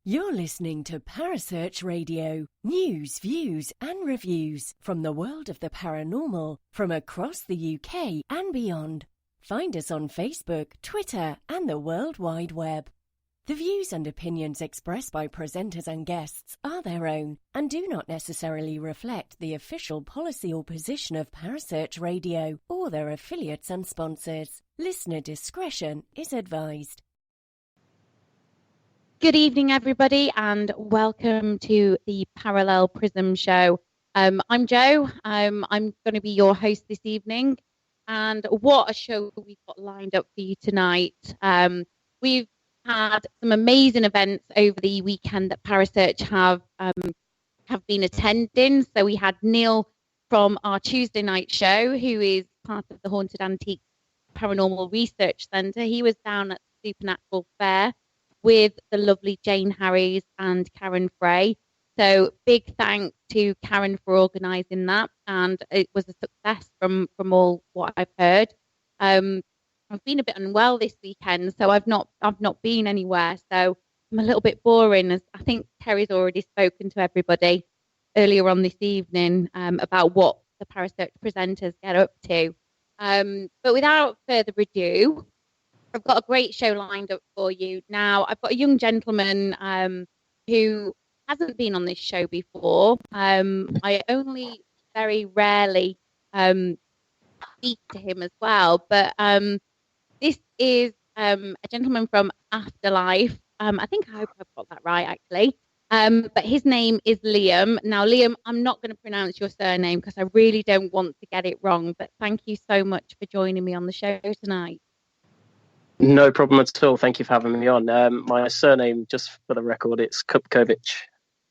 You're listening to Parasearch Radio, news, views and reviews from the world of the paranormal from across the UK and beyond. Find us on Facebook, Twitter and the World Wide Web. The views and opinions expressed by presenters and guests are their own and do not necessarily reflect the official policy or position of Parasearch Radio or their affiliates and sponsors. Listener discretion is advised. Good evening, everybody, and welcome to the Parallel Prism show. I'm Jo. I'm going to be your host this evening, and what a show we've got lined up for you tonight. We've had some amazing events over the weekend that Parasearch have been attending. So we had Neil from our Tuesday night show, who is part of the Haunted Antiques Paranormal Research Centre. He was down at the Supernatural Fair with the lovely Jane Harries and Karen Frey. So big thanks to Karen for organising that, and it was a success from all what I've heard. I've been a bit unwell this weekend, so I've not been anywhere. So I'm a little bit boring, as I think Terry's already spoken to everybody earlier on this evening about what the Parasearch presenters get up to. But without further ado, I've got a great show lined up for you. Now, I've got a young gentleman who hasn't been on this show before. I only very rarely speak to him as well. But this is a gentleman from Afterlife. I hope I've got that right, actually. But his name is Liam. Now, Liam, I'm not going to pronounce your surname because I really don't want to get it wrong. But thank you so much for joining me on the show tonight. No problem at all. Thank you for having me on. My surname, just for the record, it's Cupkovic.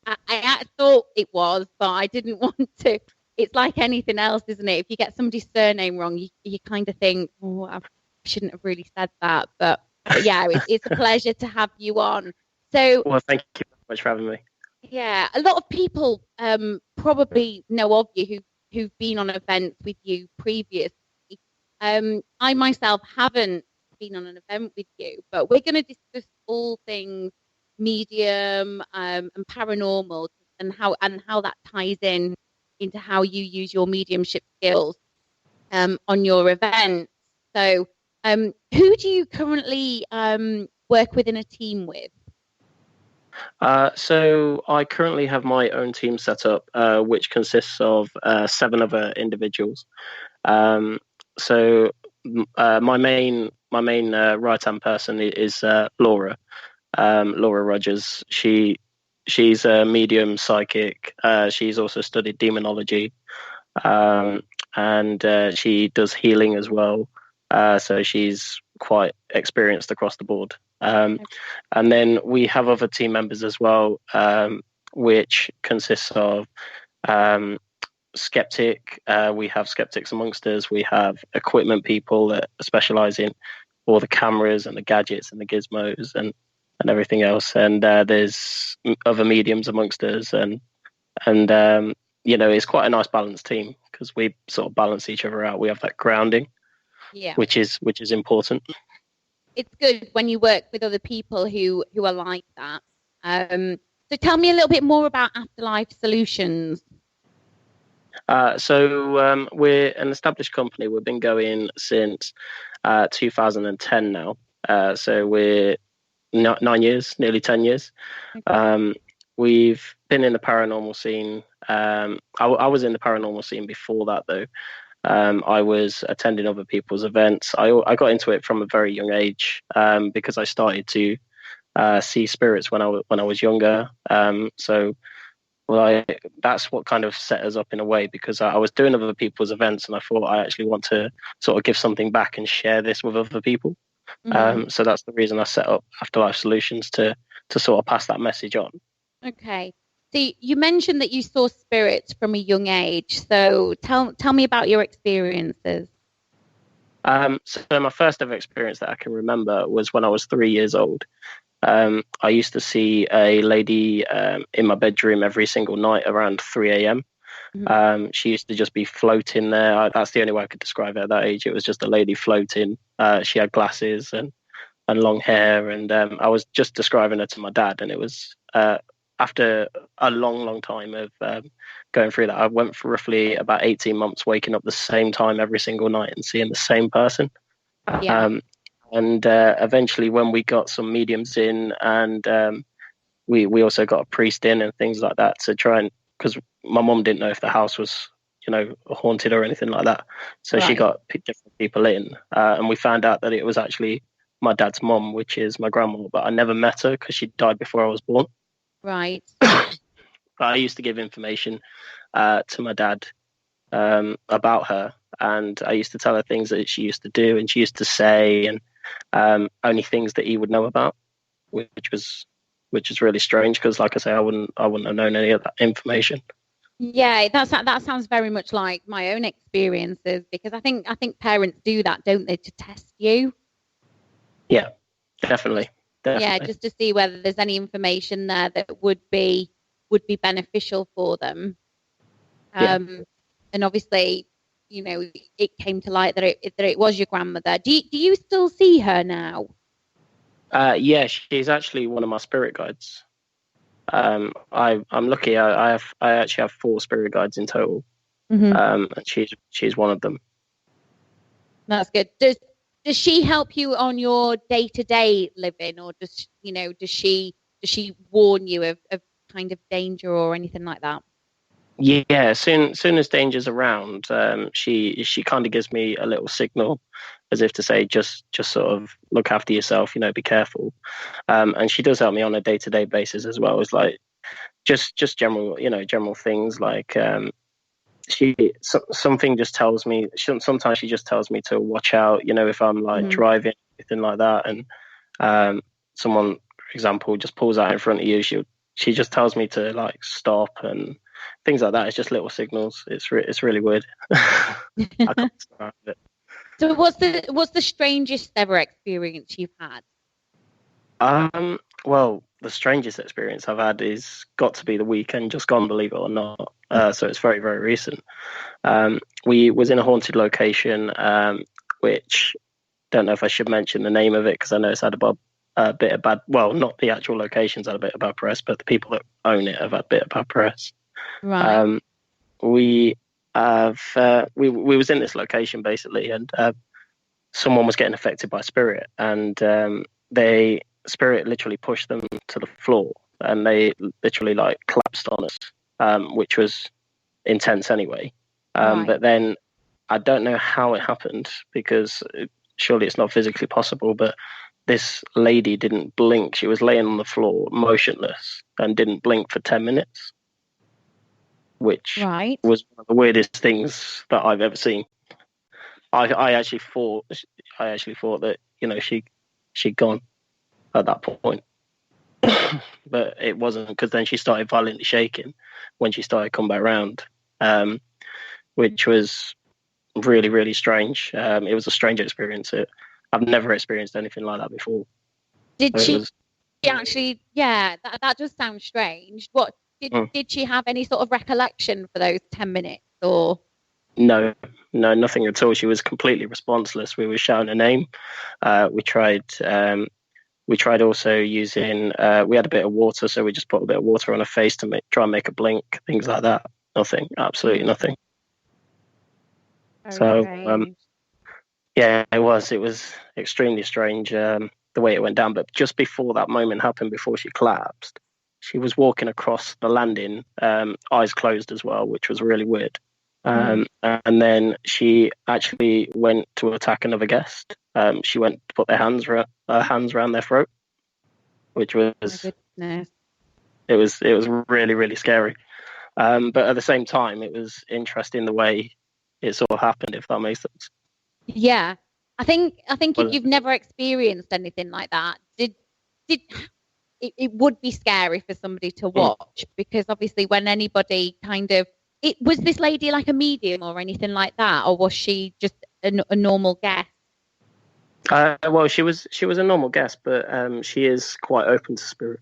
I thought it was, but I didn't want to. It's like anything else, isn't it? If you get somebody's surname wrong, you kind of think, oh, I shouldn't have really said that. But yeah, it's a pleasure to have you on. So, well, thank you very much for having me. Yeah, a lot of people probably know of you who've been on events with you previously. I myself haven't been on an event with you, but we're going to discuss all things medium and paranormal and how that ties into how you use your mediumship skills on your events. So who do you currently work within a team with? So I currently have my own team set up, which consists of 7 other individuals. So my main right hand person is Laura Rogers. She's a medium psychic. She's also studied demonology, and she does healing as well. So she's quite experienced across the board. And then we have other team members as well, which consists of skeptic. We have skeptics amongst us. We have equipment people that specialize in all the cameras and the gadgets and the gizmos and everything else. And there's other mediums amongst us, and it's quite a nice balanced team because we sort of balance each other out. We have that grounding, which is important. It's good when you work with other people who are like that. So tell me a little bit more about Afterlife Solutions. So we're an established company. We've been going since 2010 now. So we're 9 years, nearly 10 years. Okay. We've been in the paranormal scene. I was in the paranormal scene before that, though. I was attending other people's events. I got into it from a very young age because I started to see spirits when I was younger. That's what kind of set us up in a way, because I was doing other people's events and I thought I actually want to sort of give something back and share this with other people. Mm-hmm. So that's the reason I set up Afterlife Solutions to sort of pass that message on. Okay. So you mentioned that you saw spirits from a young age. So tell me about your experiences. So my first ever experience that I can remember was when I was 3 years old. I used to see a lady in my bedroom every single night around 3 a.m. Mm-hmm. She used to just be floating there. That's the only way I could describe it at that age. It was just a lady floating. She had glasses and and long hair. And I was just describing her to my dad, and it was after a long time of going through that. I went for roughly about 18 months, waking up the same time every single night and seeing the same person. Yeah. And eventually, when we got some mediums in, and we also got a priest in and things like that to try and, because my mom didn't know if the house was, haunted or anything like that. So she got different people in, and we found out that it was actually my dad's mom, which is my grandma, but I never met her because she died before I was born. Right. I used to give information to my dad about her, and I used to tell her things that she used to do and she used to say, and only things that he would know about, which is really strange because, like I say, I wouldn't have known any of that information. Yeah, that sounds very much like my own experiences, because I think parents do that, don't they, to test you? Yeah, definitely. Yeah, just to see whether there's any information there that would be beneficial for them. And obviously, it came to light that it was your grandmother. Do you still see her now? Yeah, she's actually one of my spirit guides. I'm lucky. I actually have 4 spirit guides in total. And she's one of them. That's good. Does she help you on your day-to-day living, or does she warn you of kind of danger or anything like that? Yeah, soon as danger's around, she kind of gives me a little signal, as if to say, just sort of look after yourself, be careful. And she does help me on a day-to-day basis as well. It's like just general, general things like something just tells me. Sometimes she just tells me to watch out, if I'm like driving, anything like that, and someone, for example, just pulls out in front of you. She just tells me to like stop and things like that. It's just little signals. It's really weird. I can't describe it. So what's the strangest ever experience you've had? Well, the strangest experience I've had is got to be the weekend just gone, believe it or not. So it's very, very recent. We was in a haunted location, which don't know if I should mention the name of it because I know it's had a bit of bad. Well, not the actual location's had a bit of bad press, but the people that own it have had a bit of bad press. Right. We was in this location basically, and someone was getting affected by spirit, and spirit literally pushed them to the floor, and they literally like collapsed on us, which was intense anyway. But then I don't know how it happened, because surely it's not physically possible, but this lady didn't blink. She was laying on the floor motionless and didn't blink for 10 minutes, which was one of the weirdest things that I've ever seen. I actually thought that she'd gone at that point, but it wasn't, because then she started violently shaking when she started coming back round, which was really, really strange. It was a strange experience. I've never experienced anything like that before. Did she actually? Yeah, that does sound strange. What did she have any sort of recollection for those 10 minutes, or? No, nothing at all. She was completely responseless. We were shouting her name. We tried also using. We had a bit of water, so we just put a bit of water on her face to try and make her blink. Things like that. Nothing. Absolutely nothing. So, yeah, it was extremely strange the way it went down. But just before that moment happened, before she collapsed, she was walking across the landing, eyes closed as well, which was really weird. And then she actually went to attack another guest. She went to put her hands around their throat, which was it was really, really scary. But at the same time, it was interesting the way it sort of happened, if that makes sense. Yeah, I think if you've never experienced anything like that, it would be scary for somebody to watch, because obviously when anybody was this lady like a medium or anything like that, or was she just a normal guest? Well, she was a normal guest, but she is quite open to spirit.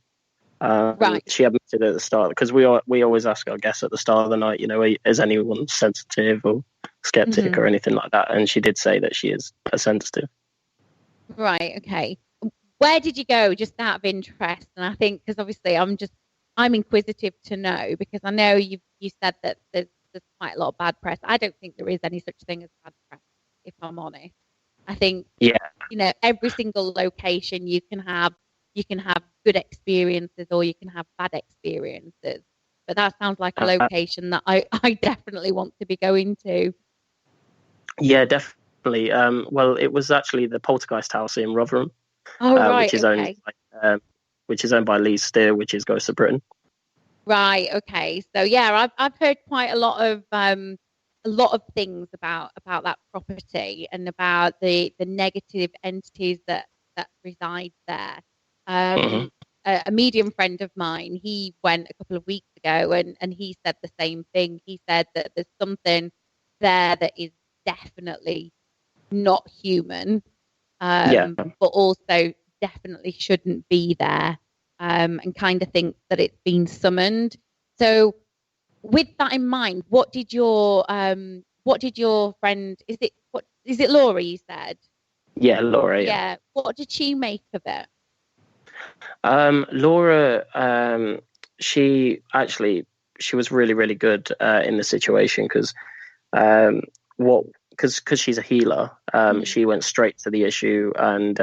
She admitted at the start, because we always ask our guests at the start of the night, is anyone sensitive or skeptic or anything like that, and she did say that she is a sensitive. Right. Okay. where did you go, just out of interest? And I think, because obviously I'm inquisitive to know, because I know you said that there's quite a lot of bad press. I don't think there is any such thing as bad press, if I'm honest. I think, Yeah. Every single location you can have good experiences or you can have bad experiences. But that sounds like a location that I definitely want to be going to. Yeah, definitely. Well, it was actually the Poltergeist House in Rotherham, Oh, right, which is okay. owned by Lee Steer, which is Ghosts of Britain. Right, okay. So yeah, I've heard quite a lot of things about that property and about the negative entities that reside there. Mm-hmm. A medium friend of mine, he went a couple of weeks ago and he said the same thing. He said that there's something there that is definitely not human, Yeah. but also definitely shouldn't be there, and kind of thinks that it's been summoned. So, with that in mind, what did your friend? Is it Laura? You said. Yeah, Laura. Yeah. Yeah. What did she make of it? Laura, she was really, really good in the situation because because she's a healer, she went straight to the issue and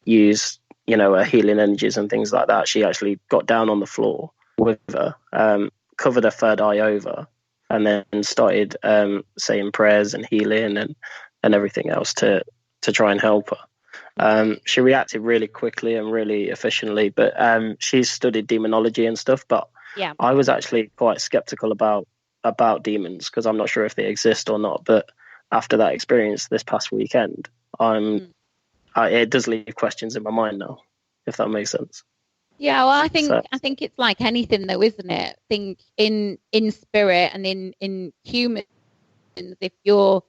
used her healing energies and things like that. She actually got down on the floor with her, covered her third eye over, and then started saying prayers and healing and everything else to try and help her. She reacted really quickly and really efficiently, but she's studied demonology and stuff. But Yeah. I was actually quite skeptical about demons because I'm not sure if they exist or not. But after that experience this past weekend, it does leave questions in my mind now, if that makes sense. Yeah, well, I think it's like anything, though, isn't it? I think in spirit and in humans, if you're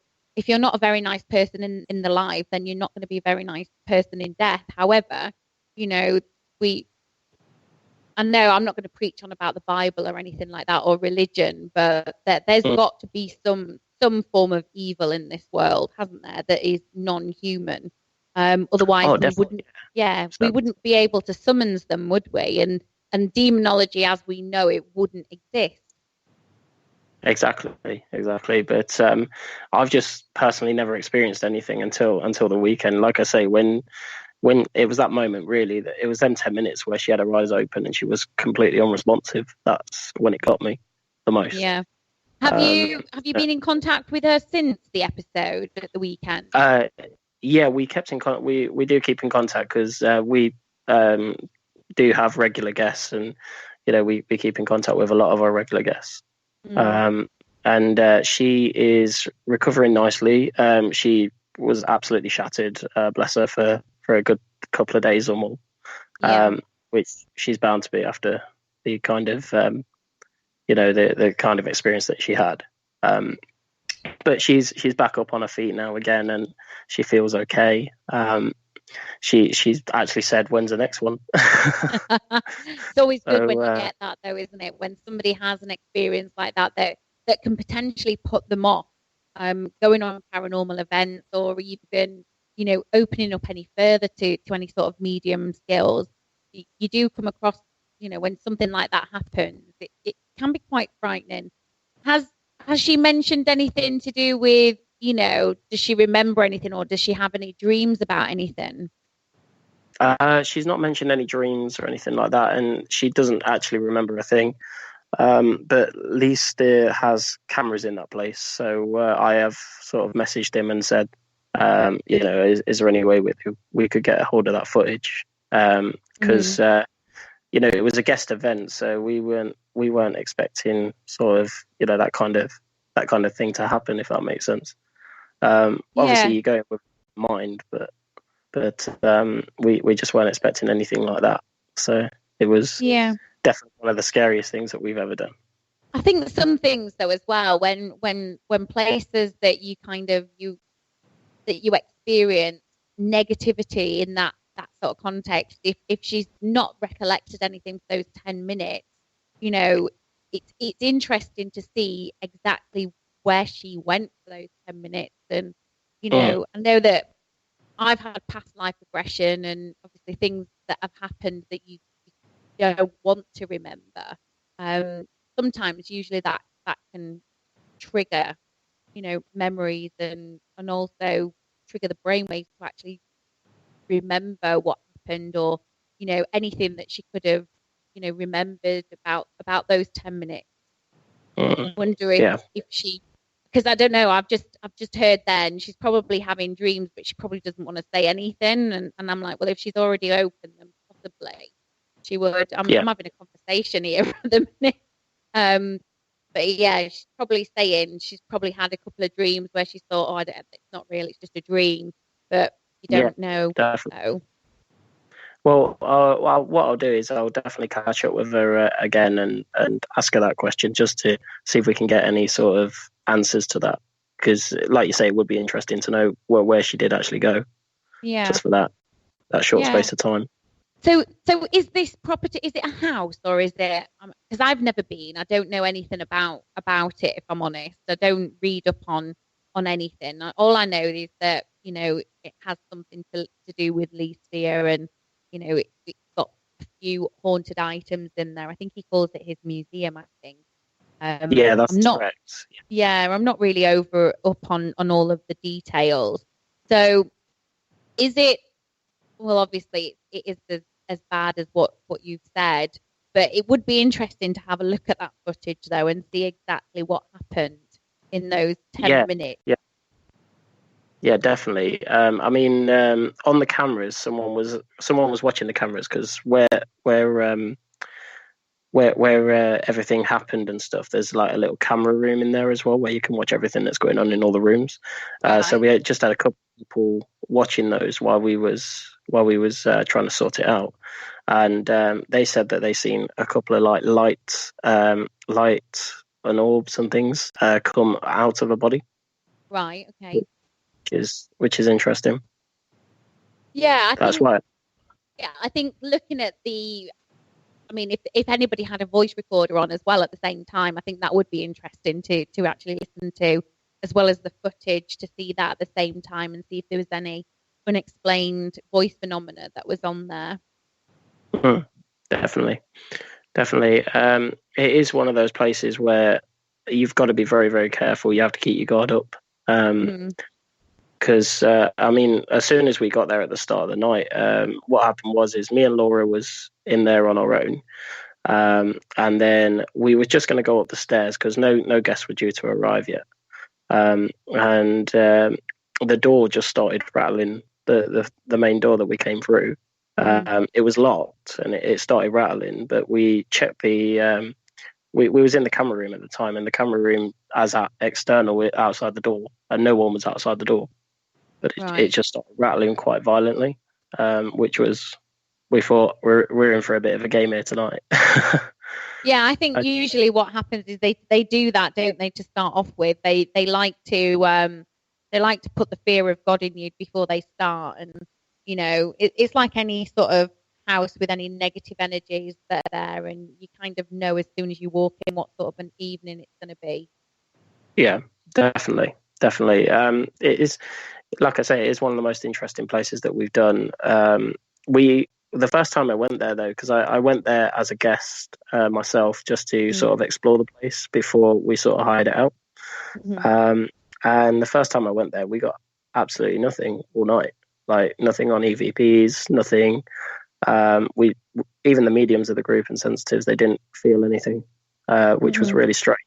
not a very nice person in the life, then you're not going to be a very nice person in death. However, I know I'm not going to preach on about the Bible or anything like that or religion, but there's got to be some form of evil in this world, hasn't there? That is non-human. Otherwise, we wouldn't be able to summon them, would we? And demonology, as we know it, wouldn't exist. Exactly. But I've just personally never experienced anything until the weekend. Like I say, when it was that moment, really, that it was them 10 minutes where she had her eyes open and she was completely unresponsive. That's when it got me the most. Yeah. Have you been in contact with her since the episode at the weekend? Yeah, we kept in contact. We do keep in contact because we do have regular guests, and we keep in contact with a lot of our regular guests. And she is recovering nicely. She was absolutely shattered, bless her, for a good couple of days or more, which she's bound to be after the kind of the kind of experience that she had. But she's back up on her feet now again, and she feels okay. She's actually said, "When's the next one?" It's always good when you get that, though, isn't it? When somebody has an experience like that can potentially put them off going on paranormal events, or even opening up any further to any sort of medium skills. You do come across, when something like that happens, it can be quite frightening. Has she mentioned anything to do with, does she remember anything, or does she have any dreams about anything? She's not mentioned any dreams or anything like that, and she doesn't actually remember a thing. But Lisa has cameras in that place, so I have sort of messaged him and said, is there any way we could get a hold of that footage? Because it was a guest event, so we weren't expecting sort of that kind of thing to happen, if that makes sense. Obviously you go with mind, but we just weren't expecting anything like that. So it was definitely one of the scariest things that we've ever done. I think some things, though, as well, when places that you kind of you experience negativity in that sort of context, if she's not recollected anything for those 10 minutes, it's interesting to see exactly where she went for those 10 minutes. And I know that I've had past life regression and obviously things that have happened that you don't want to remember. Um, Sometimes, usually that can trigger, memories and also trigger the brainwaves to actually remember what happened or, anything that she could have, remembered about those 10 minutes. Mm. Wonder if, Yeah. if she, because I don't know, I've just heard then she's probably having dreams, but she probably doesn't want to say anything. And I'm like, well, if she's already open, then possibly she would. Yeah. I'm having a conversation here at the minute. But yeah, she's probably saying she's probably had a couple of dreams where she thought, oh, it's not real, it's just a dream, but you don't know. Definitely. So Well, what I'll do is I'll definitely catch up with her again and ask her that question just to see if we can get any sort of answers to that. Because, like you say, it would be interesting to know where she did actually go. yeah, Just for that short space of time. So is this property? Is it a house or is it? Because I've never been. I don't know anything about it. If I'm honest, I don't read up on anything. All I know is that it has something to do with Lee Steer, and it's got a few haunted items in there. I think he calls it his museum. I think. Yeah, that's I'm not. correct. Yeah, I'm not really up on all of the details. So, is it? Well, obviously, it is as bad as what you've said, but it would be interesting to have a look at that footage, though, and see exactly what happened in those 10 minutes. Yeah, definitely. I mean, on the cameras, someone was watching the cameras because where everything happened and stuff, there's like a little camera room in there as well where you can watch everything that's going on in all the rooms. So we just had a couple of people watching those while we was trying to sort it out, and they said that they seen a couple of like light and orbs and things come out of a body. Right. Okay. Which is interesting. Yeah, That's why. Yeah, I think looking at I mean, if anybody had a voice recorder on as well at the same time, I think that would be interesting to actually listen to, as well as the footage, to see that at the same time and see if there was any unexplained voice phenomena that was on there. Mm-hmm. Definitely. It is one of those places where you've got to be very, very careful. You have to keep your guard up. Because I mean, as soon as we got there at the start of the night, what happened is me and Laura was in there on our own, and then we were just going to go up the stairs because no guests were due to arrive yet, and the door just started rattling. The main door that we came through, it was locked and it started rattling. But we checked the. We was in the camera room at the time, and the camera room as at external outside the door, and no one was outside the door. But it just started rattling quite violently, which was, we thought we're in for a bit of a game here tonight. Yeah, I think usually what happens is they do that, don't they? To start off with, they like to put the fear of God in you before they start, and it's like any sort of house with any negative energies that are there, and you kind of know as soon as you walk in what sort of an evening it's going to be. Yeah, definitely. It is, like I say, it is one of the most interesting places that we've done. The first time I went there, though, because I went there as a guest myself, just to sort of explore the place before we sort of hired it out. And the first time I went there, we got absolutely nothing all night, like nothing on EVPs, nothing. We even the mediums of the group and sensitives, they didn't feel anything, which was really strange.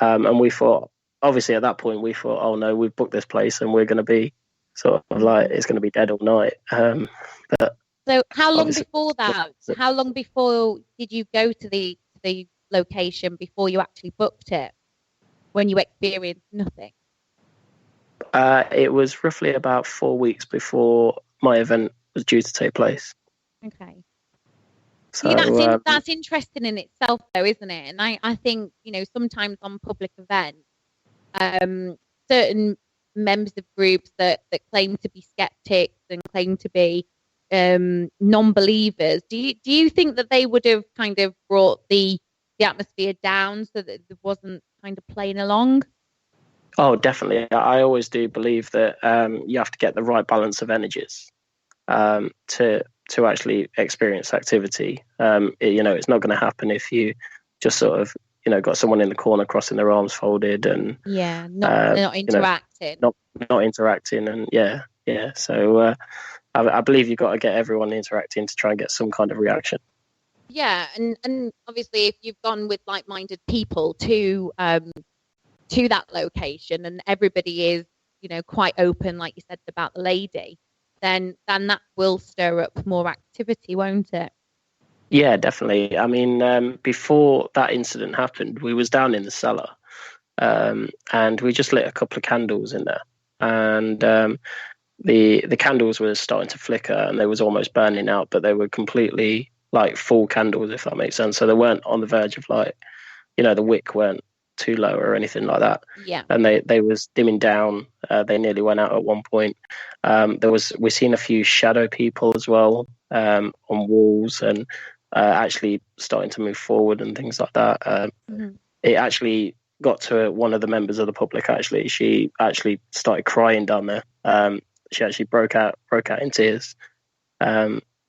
And we thought, obviously at that point, we thought, oh no, we've booked this place and we're going to be sort of like, it's going to be dead all night. But so how long before that? How long before did you go to the location before you actually booked it? When you experienced nothing? It was roughly about 4 weeks before my event was due to take place. Okay. So that's interesting in itself, though, isn't it? And I think sometimes on public events, certain members of groups that claim to be skeptics and claim to be non-believers, do you think that they would have kind of brought the atmosphere down so that it wasn't kind of playing along? Oh, definitely. I always do believe that you have to get the right balance of energies to actually experience activity. It's not going to happen if you just sort of got someone in the corner crossing their arms folded and not interacting. Not interacting, and yeah. So I believe you've got to get everyone interacting to try and get some kind of reaction. Yeah, and obviously, if you've gone with like-minded people to that location, and everybody is, quite open, like you said about the lady, then that will stir up more activity, won't it? Yeah, definitely. I mean, before that incident happened, we was down in the cellar, and we just lit a couple of candles in there, and the candles were starting to flicker, and they was almost burning out, but they were completely like full candles, if that makes sense. So they weren't on the verge of like, the wick weren't too low or anything like that. Yeah. And they was dimming down. They nearly went out at one point. We've seen a few shadow people as well on walls, and actually starting to move forward and things like that. It actually got to one of the members of the public. Actually, she actually started crying down there. She actually broke out in tears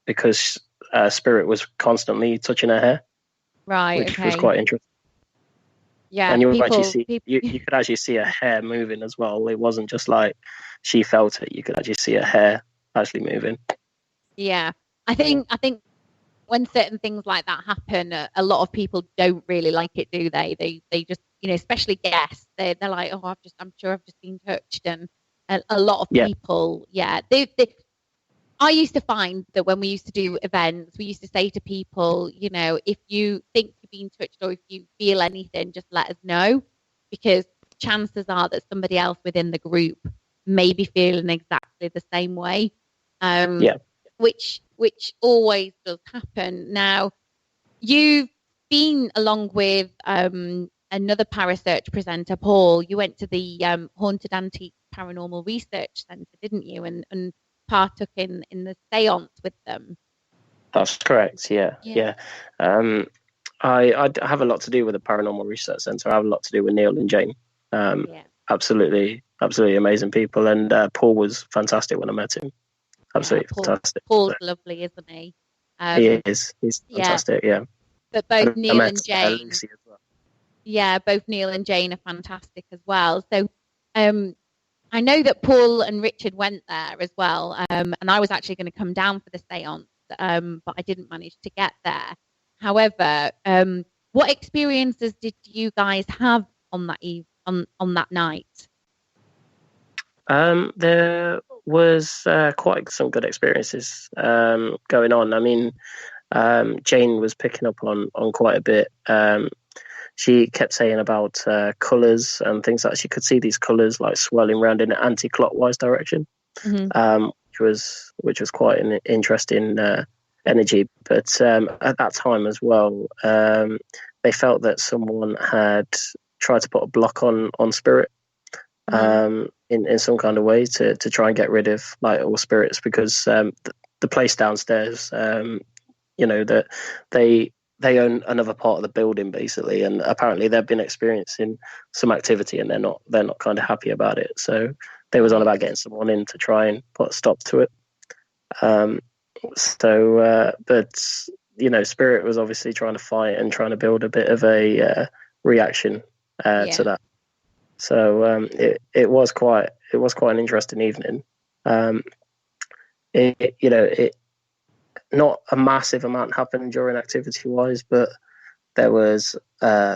because spirit was constantly touching her hair, right? Which was quite interesting. Yeah, and you could actually see her hair moving as well. It wasn't just like she felt it; you could actually see her hair actually moving. Yeah, I think when certain things like that happen, a lot of people don't really like it, do they? They just, especially guests, they're like, oh, I'm sure I've just been touched, and a lot of people, I used to find that when we used to do events, we used to say to people, if you think you're being touched or if you feel anything, just let us know, because chances are that somebody else within the group may be feeling exactly the same way. Which always does happen. Now, you've been along with another Parasearch presenter, Paul. You went to the Haunted Antique Paranormal Research Centre, didn't you? And partook in the seance with them. That's correct. Yeah. I have a lot to do with the Paranormal Research Centre. I have a lot to do with Neil and Jane. Absolutely amazing people. And Paul was fantastic when I met him. Absolutely fantastic. Paul's lovely, isn't he? He is. He's fantastic. Yeah. But both Neil and Jane. Lucy as well. Yeah, both Neil and Jane are fantastic as well. So, I know that Paul and Richard went there as well, and I was actually going to come down for the séance, but I didn't manage to get there. However, what experiences did you guys have on that on that night? There was quite some good experiences going on. I mean, Jane was picking up on quite a bit. She kept saying about colours and things like that. She could see these colours like swirling around in an anti-clockwise direction, which was quite an interesting energy. But at that time as well, they felt that someone had tried to put a block on spirit in some kind of way to try and get rid of like all spirits, because the place downstairs, that they own another part of the building basically, and apparently they've been experiencing some activity and they're not kind of happy about it. So they was on about getting someone in to try and put a stop to it. But spirit was obviously trying to fight and trying to build a bit of a reaction to that. So it was quite an interesting evening. Not a massive amount happened during activity-wise, but there was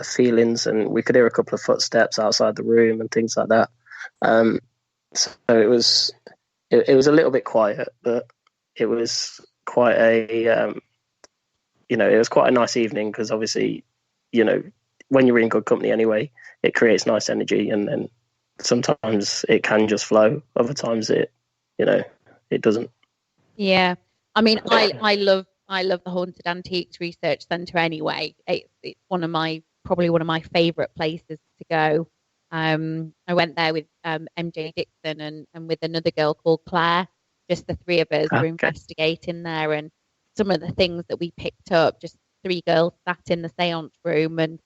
feelings, and we could hear a couple of footsteps outside the room and things like that. So it was a little bit quiet, but it was quite a it was quite a nice evening, because obviously when you're in good company anyway, it creates nice energy, and then sometimes it can just flow. Other times it doesn't. Yeah. I mean, I love the Haunted Antiques Research Centre anyway. It's probably one of my favourite places to go. I went there with MJ Dixon and with another girl called Claire. Just the three of us were investigating there, and some of the things that we picked up, just three girls sat in the séance room, and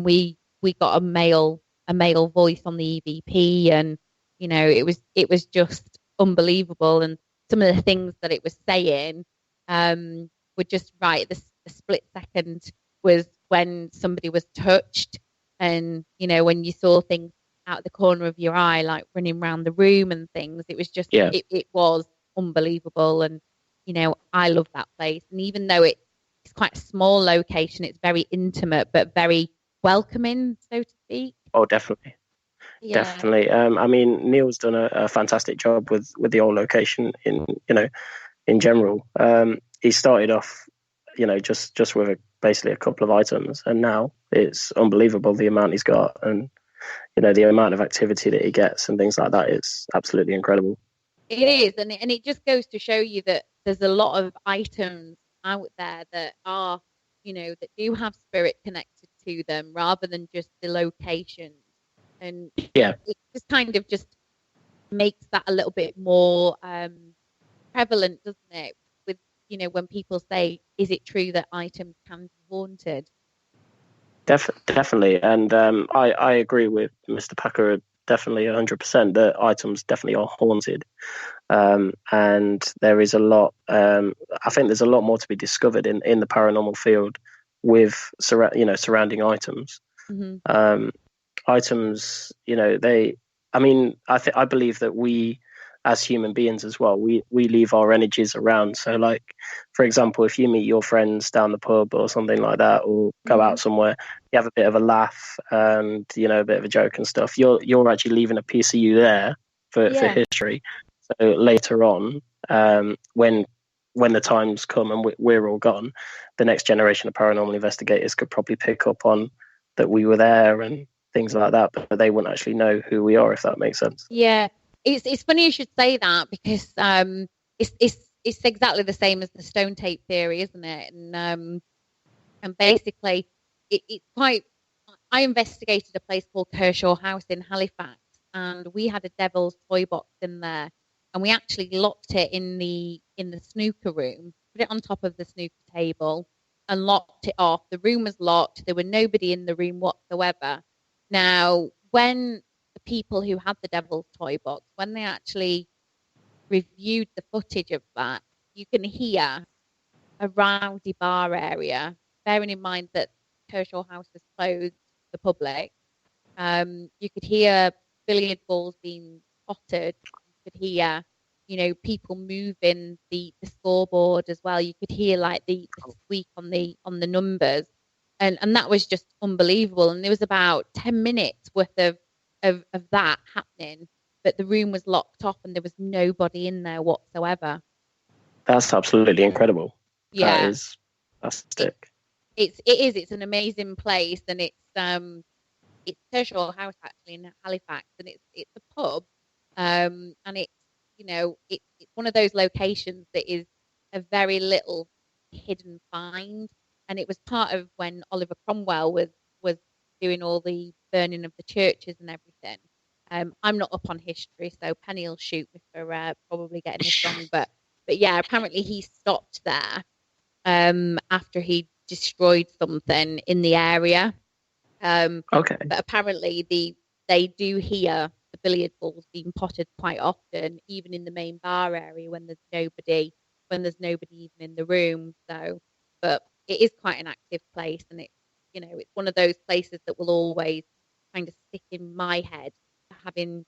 we got a male a male voice on the EVP, and it was just unbelievable. And some of the things that it was saying were just right. The split second was when somebody was touched, and when you saw things out the corner of your eye, like running around the room and things. It was just, it was unbelievable. And, I love that place. And even though it's quite a small location, it's very intimate, but very welcoming, so to speak. Oh, definitely. Yeah. Definitely. I mean, Neil's done a fantastic job with the old location in general. He started off, just with basically a couple of items, and now it's unbelievable the amount he's got, and the amount of activity that he gets and things like that is absolutely incredible. It is, and it just goes to show you that there's a lot of items out there that are, that do have spirit connected to them, rather than just the locations. And it just kind of just makes that a little bit more prevalent, doesn't it? With when people say, "Is it true that items can be haunted?" Definitely, and I agree with Mr. Packer definitely 100% that items definitely are haunted, and there is a lot. I think there's a lot more to be discovered in the paranormal field with surrounding items. Mm-hmm. Items, I believe that we, as human beings as well, we leave our energies around. So, like, for example, if you meet your friends down the pub or something like that, or go out somewhere, you have a bit of a laugh and a bit of a joke and stuff. You're actually leaving a piece of you there for history. So later on, when the times come and we're all gone, the next generation of paranormal investigators could probably pick up on that we were there and things like that, but they wouldn't actually know who we are, if that makes sense. Yeah. It's funny you should say that, because it's exactly the same as the stone tape theory, isn't it? And basically, it's quite. I investigated a place called Kershaw House in Halifax, and we had a devil's toy box in there, and we actually locked it in the snooker room, put it on top of the snooker table, and locked it off. The room was locked. There were nobody in the room whatsoever. Now, when the people who had the devil's toy box, when they actually reviewed the footage of that, you can hear a rowdy bar area, bearing in mind that Kershaw House was closed to the public. You could hear billiard balls being potted. You could hear, people moving the scoreboard as well. You could hear like the squeak on the numbers. And that was just unbelievable. And there was about 10 minutes worth of that happening, but the room was locked off and there was nobody in there whatsoever. That's absolutely incredible. Yeah. That is fantastic. It's an amazing place, and it's Kershaw House actually in Halifax, and it's a pub, and it's it's one of those locations that is a very little hidden find. And it was part of when Oliver Cromwell was doing all the burning of the churches and everything. I'm not up on history, so Penny will shoot me for probably getting this wrong. But yeah, apparently he stopped there after he destroyed something in the area. Okay. But apparently they do hear the billiard balls being potted quite often, even in the main bar area when there's nobody even in the room. So, but it is quite an active place, and it's one of those places that will always kind of stick in my head, having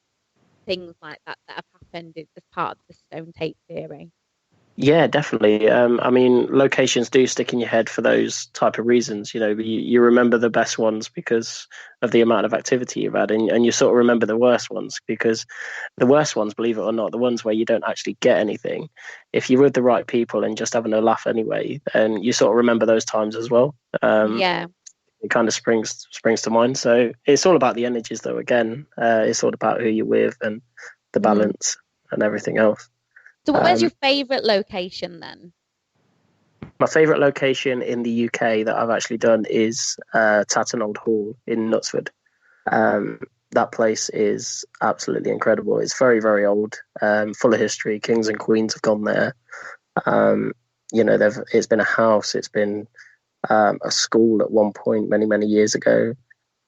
things like that have happened as part of the stone tape theory. Yeah, definitely. I mean, locations do stick in your head for those type of reasons. You remember the best ones because of the amount of activity you've had, and you sort of remember the worst ones because the worst ones, believe it or not, the ones where you don't actually get anything, if you're with the right people and just having a laugh anyway, and you sort of remember those times as well. It kind of springs to mind. So it's all about the energies, though. Again, it's all about who you're with and the balance and everything else. So where's your favourite location then? My favourite location in the UK that I've actually done is Tatternold Hall in Knutsford. That place is absolutely incredible. It's very, very old, full of history. Kings and queens have gone there. It's been a house. It's been a school at one point many, many years ago.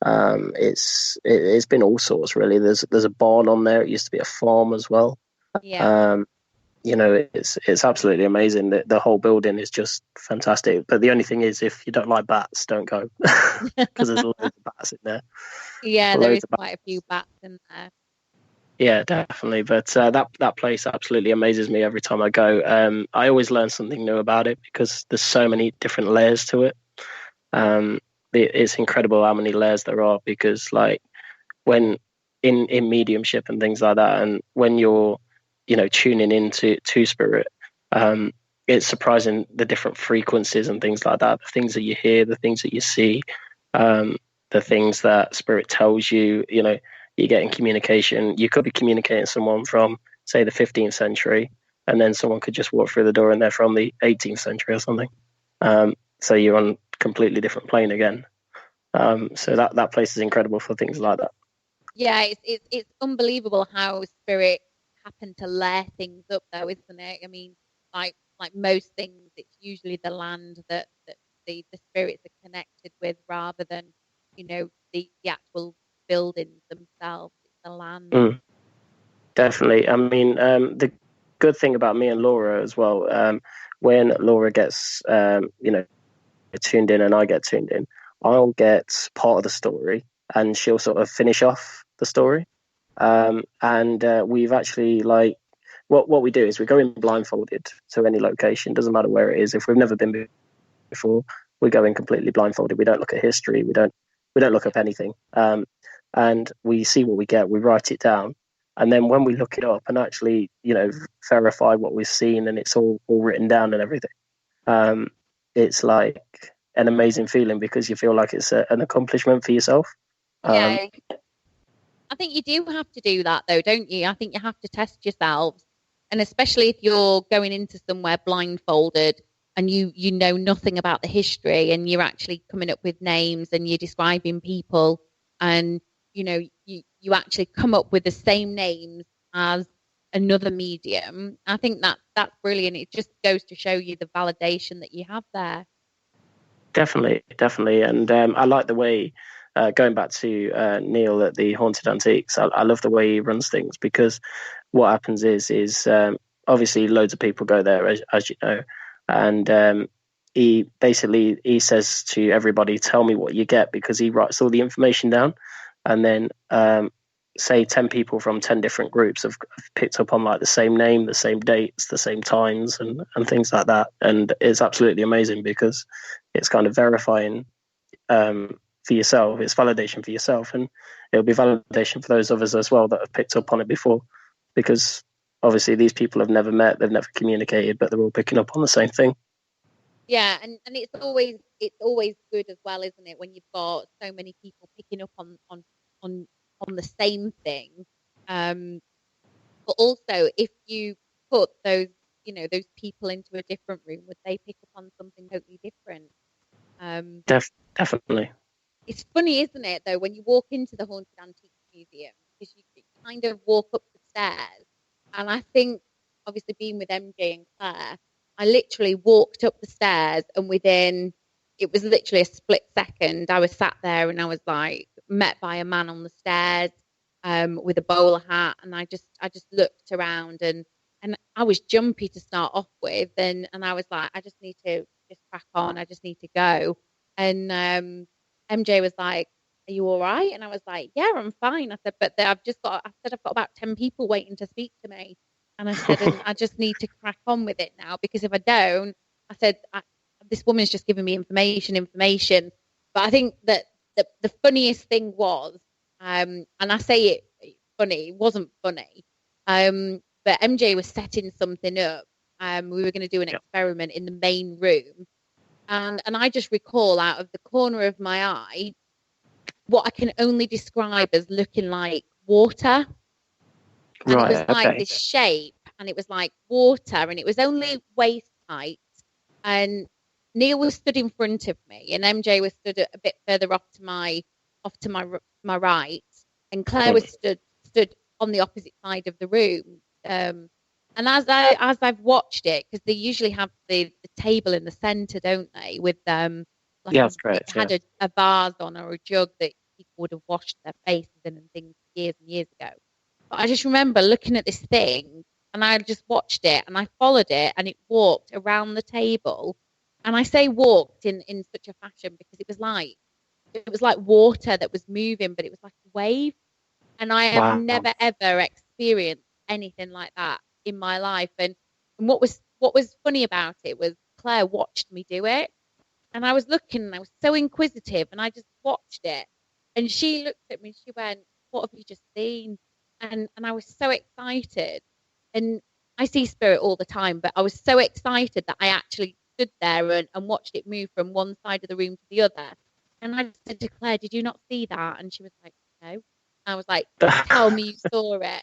It's been all sorts really. There's a barn on there. It used to be a farm as well. Yeah. It's absolutely amazing. The whole building is just fantastic. But the only thing is, if you don't like bats, don't go because there's loads of bats in there. Yeah, there is Loads of quite a few bats in there. Yeah, definitely. But that place absolutely amazes me every time I go. I always learn something new about it because there's so many different layers to it. It's incredible how many layers there are because, like, when in mediumship and things like that, and when you're, tuning into spirit, it's surprising the different frequencies and things like that. The things that you hear, the things that you see, the things that spirit tells you. You get in communication. You could be communicating someone from, say, the 15th century, and then someone could just walk through the door and they're from the 18th century or something. So you're on a completely different plane again. So that place is incredible for things like that. Yeah, it's unbelievable how spirit happen to layer things up, though, isn't it? I mean, like most things, it's usually the land that the spirits are connected with, rather than the actual buildings themselves. It's the land. Definitely. I mean, the good thing about me and Laura as well, when Laura gets tuned in and I get tuned in, I'll get part of the story and she'll sort of finish off the story. And we've actually, like, what we do is we go in blindfolded to any location, doesn't matter where it is. If we've never been before, we go in completely blindfolded. We don't look at history. We don't look up anything. And we see what we get. We write it down. And then when we look it up and actually, verify what we've seen and it's all written down and everything, it's like an amazing feeling because you feel like it's an accomplishment for yourself. Yeah. I think you do have to do that, though, don't you? I think you have to test yourselves. And especially if you're going into somewhere blindfolded and you know nothing about the history and you're actually coming up with names and you're describing people and, you actually come up with the same names as another medium. I think that's brilliant. It just goes to show you the validation that you have there. Definitely. And I like the way, going back to Neil at the Haunted Antiques, I love the way he runs things because what happens is obviously loads of people go there, as you know, and he says to everybody, tell me what you get, because he writes all the information down, and then say 10 people from 10 different groups have picked up on like the same name, the same dates, the same times, and things like that. And it's absolutely amazing because it's kind of verifying for yourself. It's validation for yourself, and it'll be validation for those others as well that have picked up on it before, because obviously these people have never met, they've never communicated, but they're all picking up on the same thing. Yeah, and it's always good as well, isn't it, when you've got so many people picking up on the same thing. But also, if you put those people into a different room, would they pick up on something totally different? Definitely. It's funny, isn't it, though, when you walk into the Haunted Antiques Museum, because you kind of walk up the stairs, and I think, obviously being with MJ and Claire, I literally walked up the stairs, and it was literally a split second, I was sat there and I was like met by a man on the stairs with a bowler hat, and I just looked around and I was jumpy to start off with, and I was like, I just need to just crack on, I just need to go. And MJ was like, are you all right? And I was like, yeah, I'm fine. I said, but I've got about 10 people waiting to speak to me. And I said, and I just need to crack on with it now, because if I don't, I said, this woman's just giving me information. But I think that the funniest thing was, and I say it funny, it wasn't funny, but MJ was setting something up. We were going to do an experiment in the main room. And I just recall out of the corner of my eye what I can only describe as looking like water. And it was like this shape, and it was like water, and it was only waist height. And Neil was stood in front of me, and MJ was stood a bit further off to my right, and Claire was stood on the opposite side of the room. And as I've watched it, because they usually have the table in the centre, don't they? With like that's correct. It had a vase on or a jug that people would have washed their faces in and things years and years ago. But I just remember looking at this thing, and I just watched it, and I followed it, and it walked around the table. And I say walked in such a fashion because it was like water that was moving, but it was like a wave. And I have Wow. never ever experienced anything like that in my life. And what was funny about it was Claire watched me do it, and I was looking, and I was so inquisitive, and I just watched it. And she looked at me, and she went, "What have you just seen?" And I was so excited. And I see spirit all the time, but I was so excited that I actually stood there and watched it move from one side of the room to the other. And I said to Claire, "Did you not see that?" And she was like, "No." I was like, "Tell me you saw it."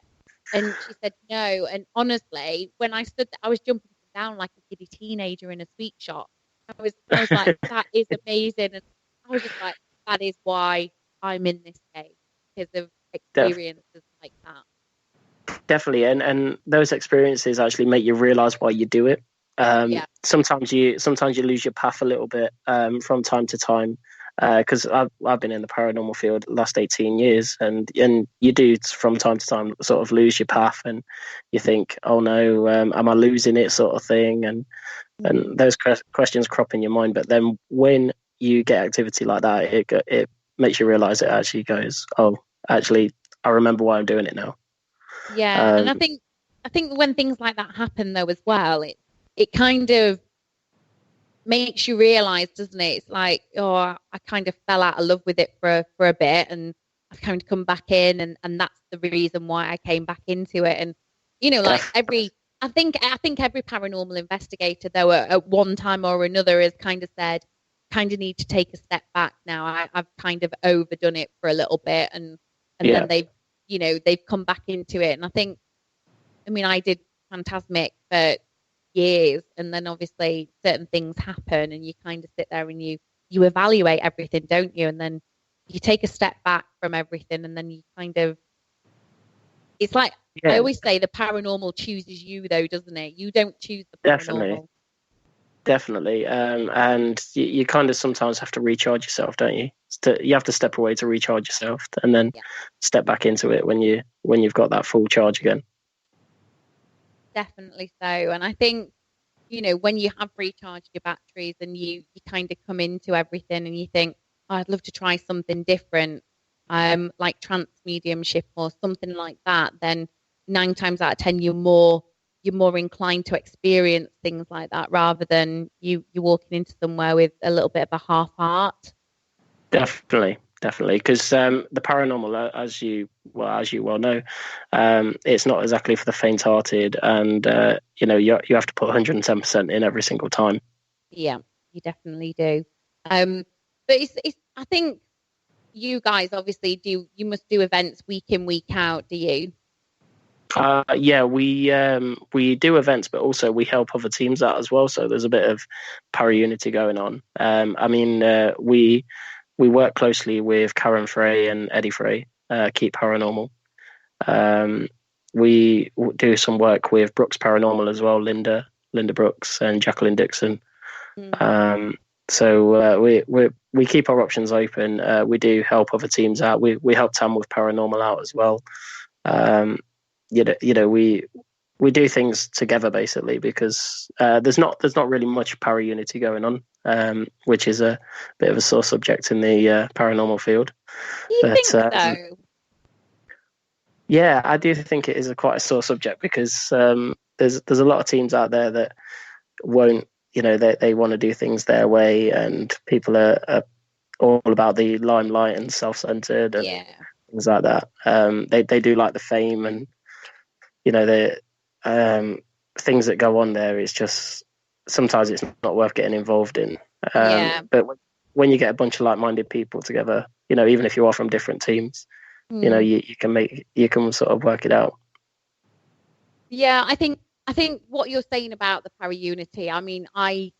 And she said, "No." And honestly, when I stood there, I was jumping down like a giddy teenager in a sweet shop. I was like, "That is amazing." And I was just like, "That is why I'm in this game, because of experiences like that." Definitely, and those experiences actually make you realize why you do it. Sometimes you lose your path a little bit from time to time, because I've been in the paranormal field the last 18 years, and you do from time to time sort of lose your path, and you think, oh no, am I losing it, sort of thing, and those questions crop in your mind. But then when you get activity like that, it makes you realize it actually goes, oh, actually, I remember why I'm doing it now. Yeah, and I think when things like that happen though as well, it kind of makes you realize, doesn't it? It's like, oh, I kind of fell out of love with it for a bit, and I've kind of come back in, and that's the reason why I came back into it. And like I think every paranormal investigator though at one time or another has kind of said, kind of need to take a step back now. I've kind of overdone it for a little bit, and then they've come back into it. And I did Phantasmic for years, and then obviously certain things happen, and you kind of sit there and you evaluate everything, don't you? And then you take a step back from everything, and then you kind of, it's like, I always say the paranormal chooses you though, doesn't it? You don't choose the paranormal. Definitely. And you kind of sometimes have to recharge yourself, don't you? You have to step away to recharge yourself, and then step back into it when you've got that full charge again. Definitely so. And I think, when you have recharged your batteries and you kind of come into everything and you think, oh, I'd love to try something different, like trance mediumship or something like that, then 9 times out of 10 you're more inclined to experience things like that, rather than you walking into somewhere with a little bit of a half heart. Definitely, because the paranormal, as you well know, it's not exactly for the faint-hearted, and you have to put 110% in every single time. Yeah, you definitely do. But it's I think you guys obviously you must do events week in, week out, do you? We do events, but also we help other teams out as well. So there's a bit of para-unity going on. We work closely with Karen Frey and Eddie Frey, Keep Paranormal. We do some work with Brooks Paranormal as well, Linda Brooks and Jacqueline Dixon. So we keep our options open. We do help other teams out. We help Tam with Paranormal out as well. We do things together basically, because there's not really much para-unity going on, which is a bit of a sore subject in the paranormal field. You think so? Yeah, I do think it is quite a sore subject, because there's a lot of teams out there that won't, they want to do things their way, and people are all about the limelight and self-centered and things like that. They do like the fame, and the things that go on there. It's just, sometimes it's not worth getting involved in. But when you get a bunch of like-minded people together, even if you are from different teams, you can sort of work it out. Yeah, I think what you're saying about the para-unity, I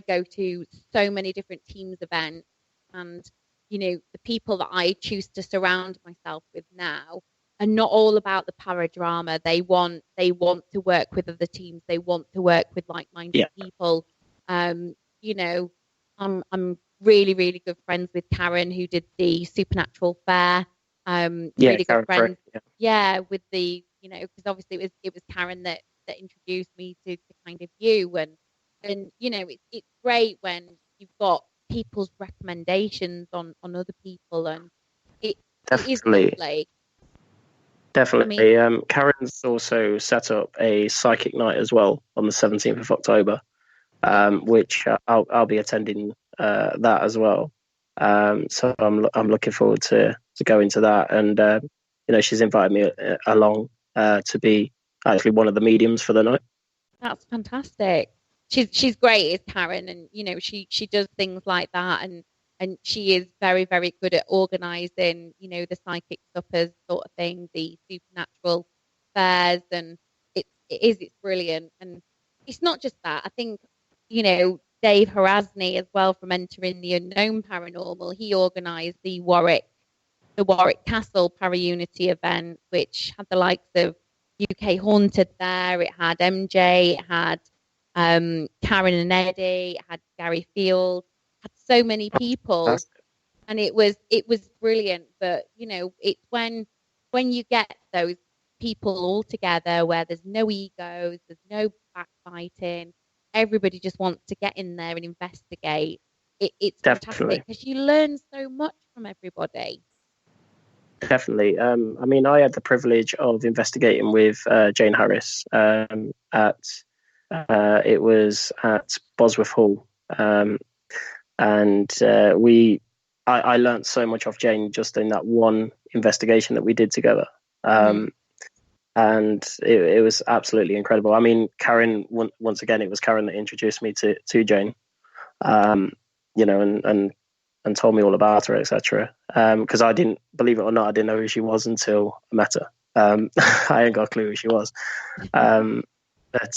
go to so many different teams events, and the people that I choose to surround myself with now are not all about the paradrama. They want to work with other teams. They want to work with like-minded people. I'm really, really good friends with Karen, who did the Supernatural Fair. Yeah, Really good Karen friends. Frey, Yeah, with the, because obviously it was Karen that introduced me to kind of you, and it's great when you've got people's recommendations on other people, and it is definitely. lovely. Definitely. Karen's also set up a psychic night as well on the 17th of October, which I'll be attending that as well. So I'm looking forward to going to that, and she's invited me along to be actually one of the mediums for the night. That's fantastic. She's great, is Karen, and she does things like that, and she is very, very good at organising, the psychic suppers sort of thing, the supernatural fairs, and it's brilliant. And it's not just that. I think Dave Harasny as well, from Entering the Unknown Paranormal. He organised the Warwick Castle Para-Unity event, which had the likes of UK Haunted there. It had MJ, it had Karen and Eddie, it had Gary Field, had so many people, and it was brilliant. But it's when you get those people all together where there's no egos, there's no backbiting, everybody just wants to get in there and investigate. It's fantastic because you learn so much from everybody. Definitely. I mean, I had the privilege of investigating with Jane Harris it was at Bosworth Hall, and I learned so much off Jane just in that one investigation that we did together, and it was absolutely incredible. I mean, Karen, once again, it was Karen that introduced me to Jane, and told me all about her, etc. Because I didn't, believe it or not, I didn't know who she was until I met her. I ain't got a clue who she was. But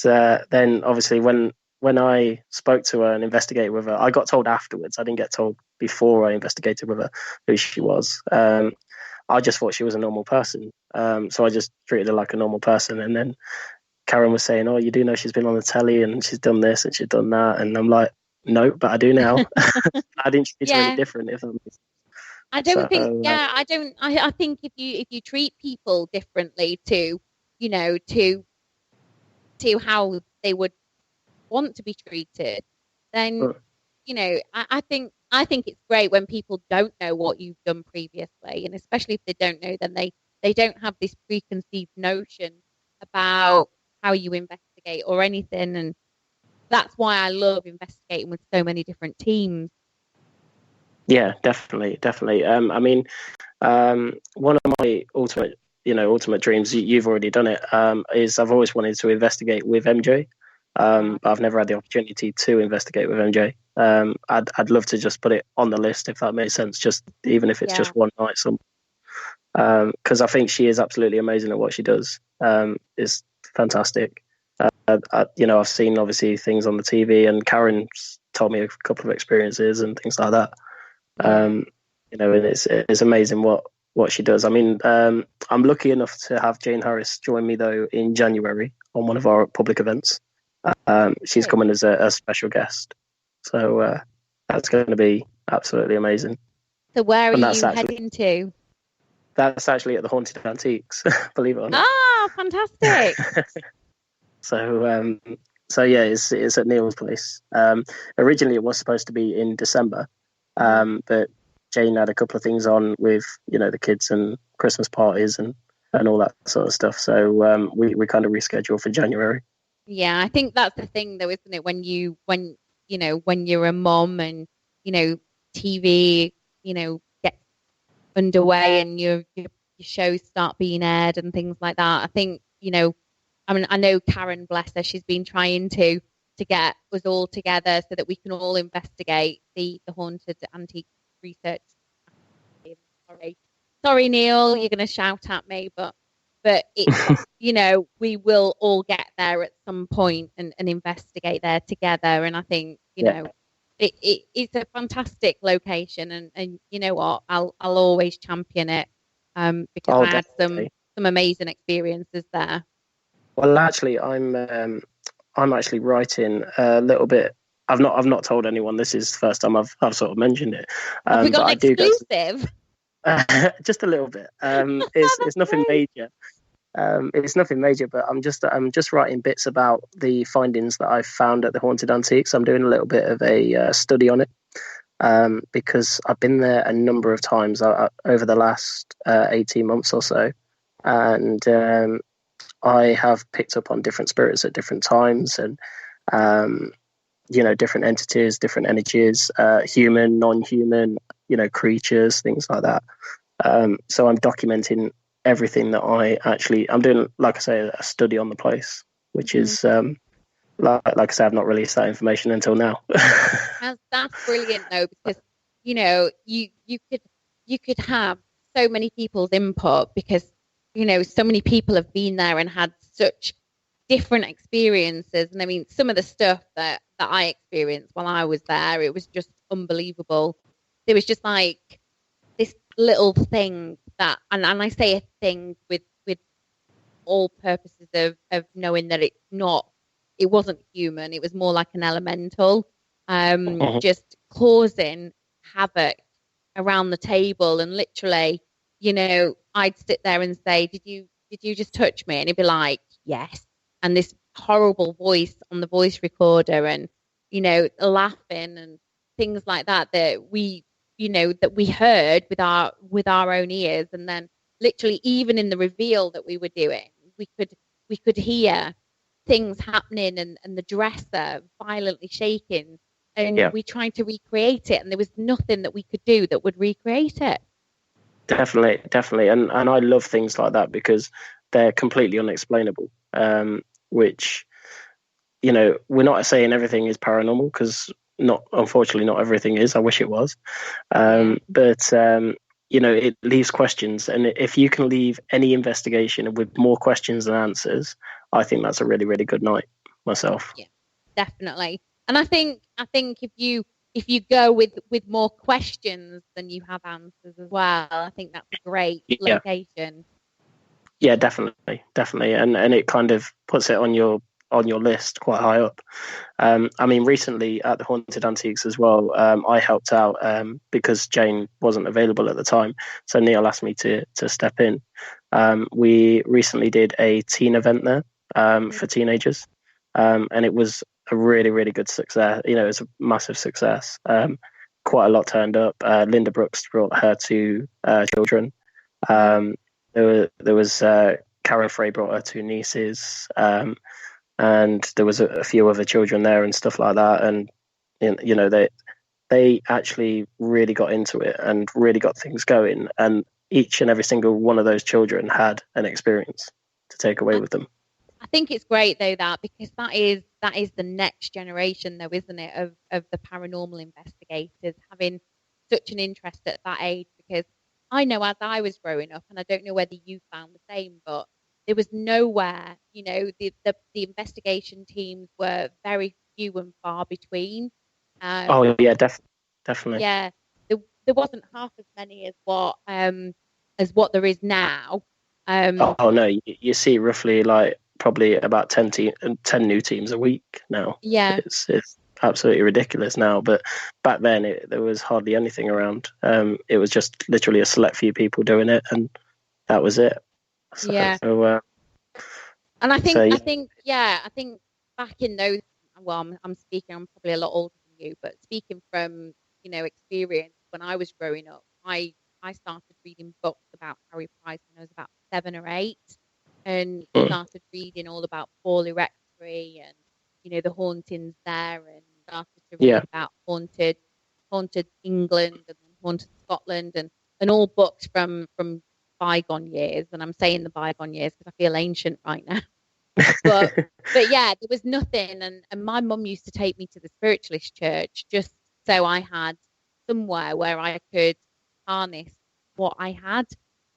then, obviously, when I spoke to her and investigated with her, I got told afterwards. I didn't get told before I investigated with her who she was. I just thought she was a normal person. So I just treated her like a normal person. And then Karen was saying, "Oh, you do know she's been on the telly and she's done this and she's done that." And I'm like, "No, but I do now." I didn't treat her any different, if that makes sense. I think if you treat people differently to how they would want to be treated, then I think it's great when people don't know what you've done previously, and especially if they don't know, then they don't have this preconceived notion about how you investigate or anything. And that's why I love investigating with so many different teams. Yeah, definitely. I mean, one of my ultimate dreams, you've already done it, is I've always wanted to investigate with MJ, but I've never had the opportunity to investigate with MJ. I'd love to just put it on the list, if that makes sense, just even if it's just one night because I think she is absolutely amazing at what she does. It's fantastic. I've seen obviously things on the TV, and Karen's told me a couple of experiences and things like that. And it's amazing what she does. I mean, I'm lucky enough to have Jane Harris join me though in January on one of our public events. She's coming as a special guest, so that's going to be absolutely amazing. So where are you heading to? That's actually at the Haunted Antiques, believe it or not. Oh, fantastic! So yeah, it's at Neil's place. Originally, it was supposed to be in December, but Jane had a couple of things on with the kids and Christmas parties and all that sort of stuff. So we kind of rescheduled for January. Yeah, I think that's the thing, though, isn't it? When you're a mom and TV gets underway and your shows start being aired and things like that. I think I mean, I know Karen, bless her, she's been trying to get us all together so that we can all investigate the Haunted Antique Research. Sorry, Neil, you're going to shout at me, but it's, we will all get there at some point and investigate there together. And I think, it's a fantastic location, and you know what, I'll always champion it because I had some amazing experiences there. Well, actually, I'm actually writing a little bit I've not told anyone. This is the first time I've sort of mentioned it. Have we got but an I do go exclusive? just a little bit. That's It's nothing great. major. It's nothing major, but I'm just writing bits about the findings that I've found at the Haunted Antiques. I'm doing a little bit of a study on it, because I've been there a number of times over the last 18 months or so, and I have picked up on different spirits at different times, and different entities, different energies, human, non-human, creatures, things like that. So I'm documenting everything that I'm doing, like I say, a study on the place, which is like I say, I've not released that information until now. That's brilliant though, because you could have so many people's input, because so many people have been there and had such different experiences. And I mean, some of the stuff that I experienced while I was there, it was just unbelievable. There was just like this little thing that, and I say a thing with all purposes of knowing that it wasn't human. It was more like an elemental, just causing havoc around the table. And literally, I'd sit there and say, did you just touch me? And he'd be like, yes. And this horrible voice on the voice recorder, and, laughing and things like that we heard with our own ears. And then literally, even in the reveal that we were doing, we could hear things happening, and the dresser violently shaking, and we tried to recreate it, and there was nothing that we could do that would recreate it. Definitely, and I love things like that because they're completely unexplainable. Which, we're not saying everything is paranormal, because unfortunately not everything is. I wish it was, but it leaves questions, and if you can leave any investigation with more questions than answers, I think that's a really, really good night myself. Yeah, definitely. And I think if you go with more questions than you have answers as well, I think that's a great location. Yeah, definitely, and it kind of puts it on your list quite high up. I mean, recently at the Haunted Antiques as well, I helped out because Jane wasn't available at the time, so Neil asked me to step in. We recently did a teen event there for teenagers, and it was a really, really good success. It was a massive success. Quite a lot turned up. Linda Brooks brought her two children. There was Cara Frey brought her two nieces, and there was a few other children there and stuff like that. And they actually really got into it and really got things going. And each and every single one of those children had an experience to take away with them. I think it's great though, because that is the next generation though, isn't it, of the paranormal investigators having such an interest at that age. Because I know as I was growing up, and I don't know whether you found the same, but there was nowhere, the investigation teams were very few and far between. Oh yeah, definitely. Yeah, there wasn't half as many as what there is now. Oh no, you see roughly like probably about 10 new teams a week now. Yeah, it's absolutely ridiculous now, but back then there was hardly anything around. It was just literally a select few people doing it, and that was it. And I think back in those, well, I'm speaking, I'm probably a lot older than you, but speaking from experience, when I was growing up, I started reading books about Harry Price when I was about 7 or 8, and started reading all about Paul Rectory and the hauntings there, and started to read about haunted England and haunted Scotland, and all books from bygone years. And I'm saying the bygone years because I feel ancient right now. But yeah, there was nothing, and my mum used to take me to the spiritualist church just so I had somewhere where I could harness what I had.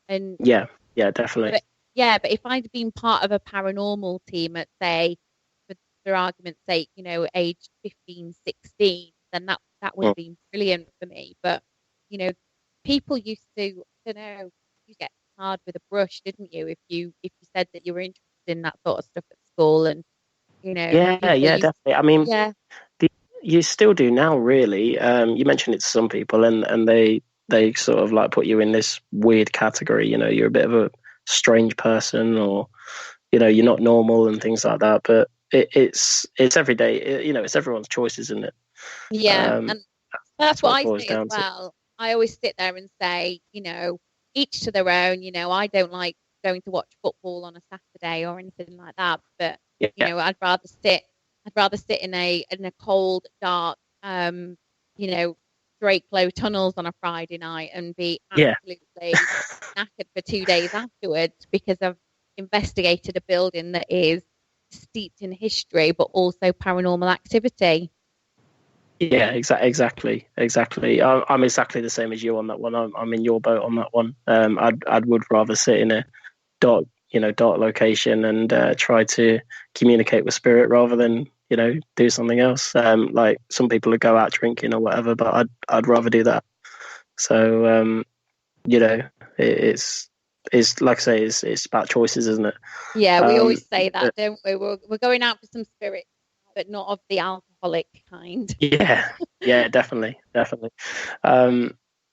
And yeah, definitely. But if I'd been part of a paranormal team at, say, for argument's sake, age 15, 16, then that would have been brilliant for me. But people used to, I don't know, you get hard with a brush, didn't you? If you said that you were interested in that sort of stuff at school, and definitely. I mean, you still do now, really. You mentioned it to some people, and they sort of like put you in this weird category. You know, you're a bit of a strange person, or you know, you're not normal and things like that. But it's every day. You know, it's everyone's choice, isn't it? Yeah, and that's what what it I boils say as down to. well. I always sit there and say, you know, each to their own. You know, I don't like going to watch football on a Saturday or anything like that. But you Yeah, know, I'd rather sit in a cold, dark, you know, Drakelow tunnels on a Friday night and be yeah. absolutely knackered for 2 days afterwards because I've investigated a building that is steeped in history, but also paranormal activity. Yeah, exactly. I'm exactly the same as you on that one. I'm in your boat on that one. I would rather sit in a dark location and try to communicate with spirit rather than do something else. Like some people would go out drinking or whatever, but I'd rather do that. So it's like I say, it's about choices, isn't it? Yeah, we Um, always say that, but don't we? We're going out for some spirits, but not of the alcoholic kind. yeah, definitely.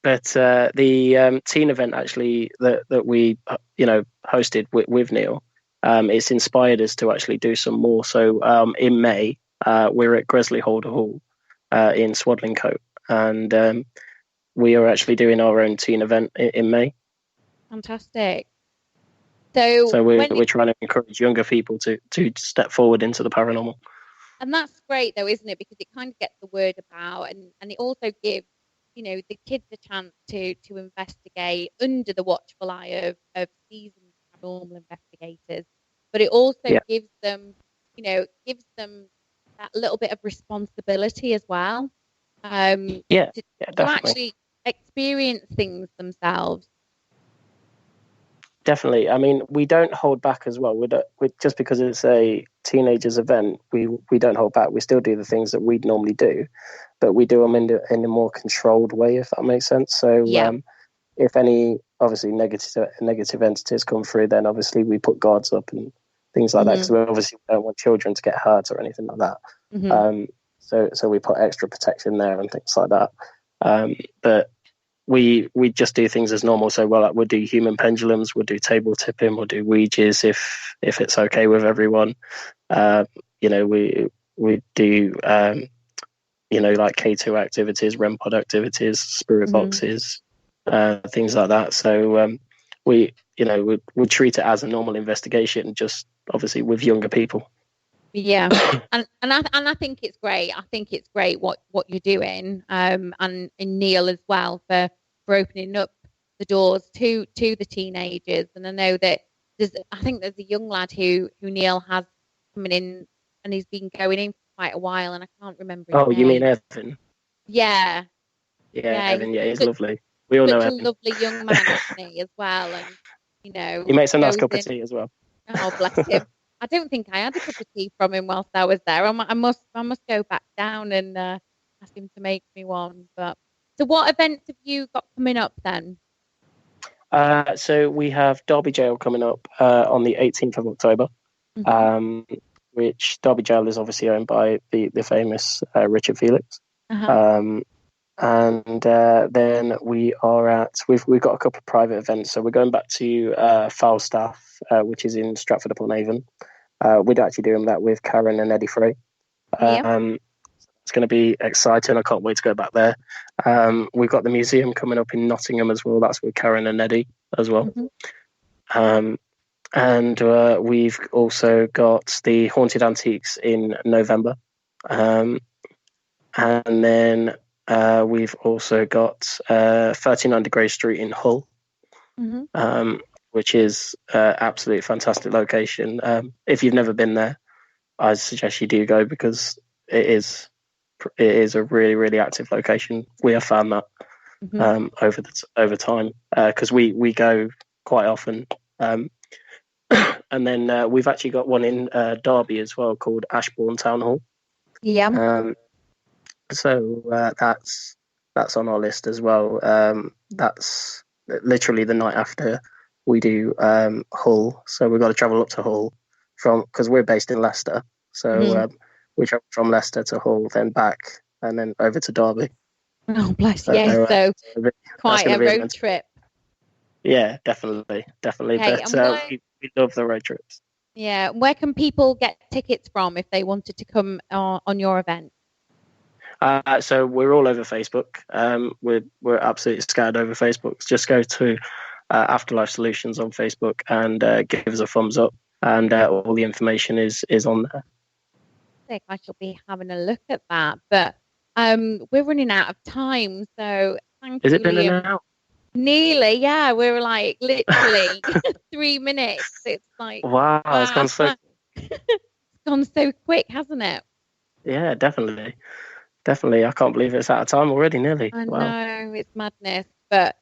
But the teen event actually that we hosted with Neil, it's inspired us to actually do some more. So in May, we're at Gresley Holder Hall in Swadlincote, and we are actually doing our own teen event in May. Fantastic. So So we're when we're trying to encourage younger people to step forward into the paranormal. and that's great though, isn't it? Because it kind of gets the word about, and it also gives, you know, the kids a chance to investigate under the watchful eye of seasoned paranormal investigators. But it also Yeah, gives them that little bit of responsibility as well, yeah, to yeah, to definitely. actually experience things themselves. Definitely. I mean, we don't hold back as well. Just because it's a teenagers event, we don't hold back. We still do the things that we'd normally do, but we do them in a more controlled way, if that makes sense. So, Yeah. if any obviously negative entities come through, then obviously we put guards up and things like that because Hmm. we obviously don't want children to get hurt or anything like that. Hmm. So we put extra protection there and things like that. But we just do things as normal. So we'll do human pendulums, we'll do table tipping, we'll do ouijas if it's okay with everyone. We do like K2 activities, REM pod activities, spirit Hmm. boxes, things like that. So we treat it as a normal investigation, just obviously with younger people. Yeah, and I think it's great. I think it's great what you're doing, and Neil as well for opening up the doors to the teenagers. And I know that there's a young lad who Neil has coming in, and he's been going in for quite a while, and I can't remember his Oh, you mean name. Evan? Yeah, Yeah, yeah, he's Evan. Yeah, he's such, lovely. We all know such a Evan. lovely young man, isn't he, as well? And He makes a nice goes cup of in. tea as well. Oh, bless him. I don't think I had a cup of tea from him whilst I was there. I must go back down and ask him to make me one. But so, what events have you got coming up then? So we have Derby Jail coming up on the 18th of October, Hmm. um, which Derby Jail is obviously owned by the famous Richard Felix. Uh-huh. Um, and then we've got a couple of private events. So we're going back to Falstaff, which is in Stratford upon Avon. We're actually doing that with Karen and Eddie Frey. Yeah. Um, it's going to be exciting. I can't wait to go back there. We've got the museum coming up in Nottingham as well. That's with Karen and Eddie as well. Hmm. Um, and we've also got the Haunted Antiques in November. And then we've also got 39 Degree Street in Hull, Hmm. which is absolutely fantastic location. If you've never been there, I suggest you do go because it is a really, really active location. We have found that Hmm. over time because we go quite often. And then we've actually got one in Derby as well called Ashbourne Town Hall. Yeah. So that's on our list as well. That's literally the night after we do Hull. So we've got to travel up to Hull because we're based in Leicester. So Hmm. we travel from Leicester to Hull, then back, and then over to Derby. Oh, bless So, you. So that's quite gonna a be road trip. Yeah, definitely. Okay, But and we love the road trips. yeah, where can people get tickets from if they wanted to come on your event? So we're all over Facebook. We're absolutely scattered over Facebook. Just go to Afterlife Solutions on Facebook and give us a thumbs up, and all the information is on there. I shall be having a look at that. But we're running out of time, so thank Is you, it been an Liam. hour? Nearly, yeah. We were like literally 3 minutes. It's like Wow, it's gone so. it's gone so quick, hasn't it? Yeah, definitely. I can't believe it's out of time already. Nearly. I Wow. know it's madness, but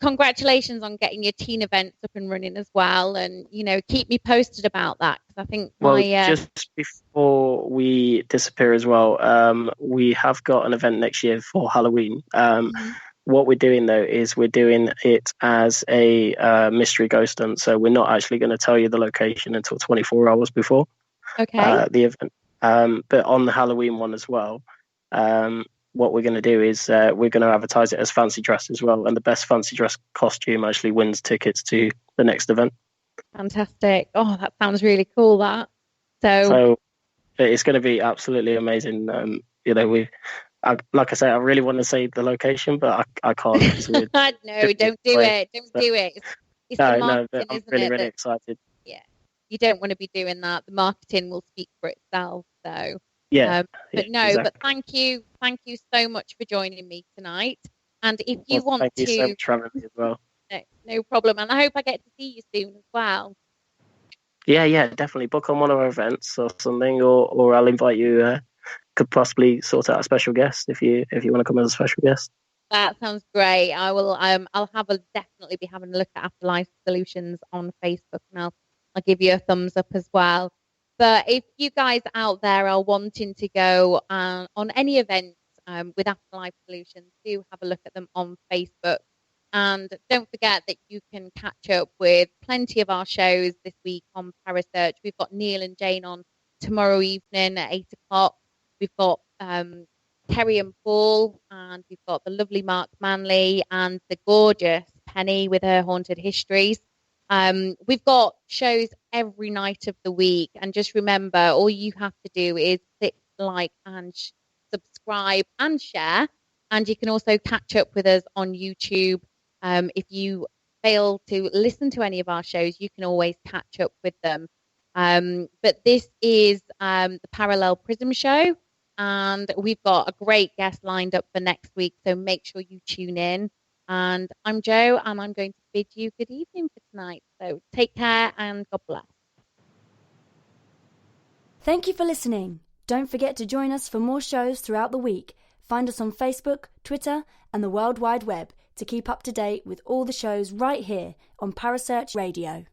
congratulations on getting your teen events up and running as well, and keep me posted about that because I think Well, just before we disappear as well, we have got an event next year for Halloween. What we're doing though is we're doing it as a mystery ghost hunt, so we're not actually going to tell you the location until 24 hours before the event. But on the Halloween one as well, what we're going to do is we're going to advertise it as fancy dress as well, and the best fancy dress costume actually wins tickets to the next event. Fantastic. Oh, that sounds really cool, that. So it's going to be absolutely amazing. Like I say, I really want to say the location, but I can't. No, don't do it. Don't do it. It's the marketing, I'm isn't really, it? really excited. Yeah, you don't want to be doing that. The marketing will speak for itself. So yeah, but thank you so much for joining me tonight. And if you want thank you so much for having me as well. No problem. And I hope I get to see you soon as well. Yeah, definitely. Book on one of our events or something, or I'll invite you. Could possibly sort out a special guest if you want to come as a special guest. That sounds great. I will. I'll definitely be having a look at Afterlife Solutions on Facebook, and I'll give you a thumbs up as well. But if you guys out there are wanting to go on any events with Afterlife Solutions, do have a look at them on Facebook. And don't forget that you can catch up with plenty of our shows this week on Parasearch. We've got Neil and Jane on tomorrow evening at 8 o'clock. We've got Terry and Paul, and we've got the lovely Mark Manley and the gorgeous Penny with her haunted histories. We've got shows every night of the week, and just remember, all you have to do is click like and subscribe and share, and you can also catch up with us on YouTube. If you fail to listen to any of our shows, you can always catch up with them. But this is the Parallel Prism show, and we've got a great guest lined up for next week, so make sure you tune in. And I'm Jo, and I'm going to bid you good evening for tonight. So take care and God bless. Thank you for listening. Don't forget to join us for more shows throughout the week. Find us on Facebook, Twitter, and the World Wide Web to keep up to date with all the shows right here on Parasearch Radio.